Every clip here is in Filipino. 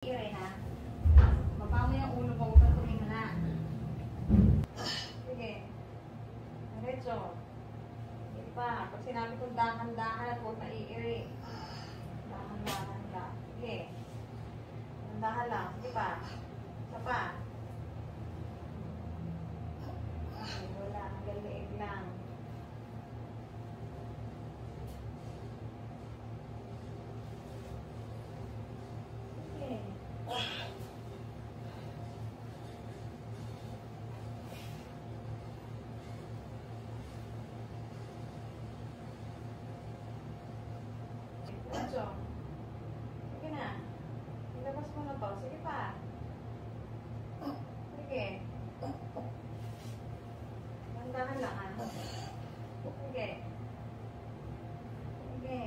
Ire ha. Baba mo yung ulo mo, huwag kang tumingala. Sige. Diretso. Sige pa. Pag sinabi kong dahan-dahan at huwag na iire. Dahan-dahan lang. Sige. Dahan lang. Sige pa. Isa pa. Okay, wala. Hanggang leeg lang. Diretso. Sige na. Ilabas mo na to. Sige pa. Sige. Dahan lang ha. Sige. Sige.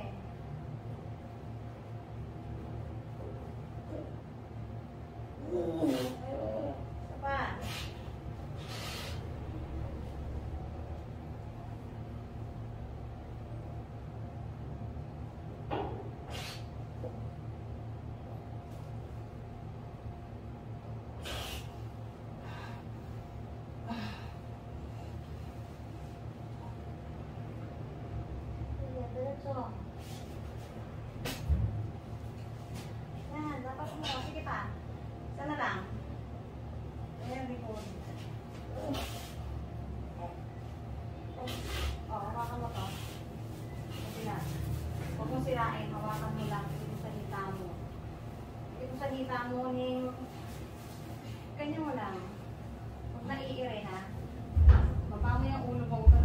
Isa pa. Diretso. Yan, dapat mo. Sige pa. Sana lang. Ayan, likod. Hawakan mo to. Sila. Huwag mong sirain. Hawakan mo lang. Dito sa hita mo. Dito sa hita mo, ganyan mo lang. Huwag na iire ha. Baba mo yung ulo mo.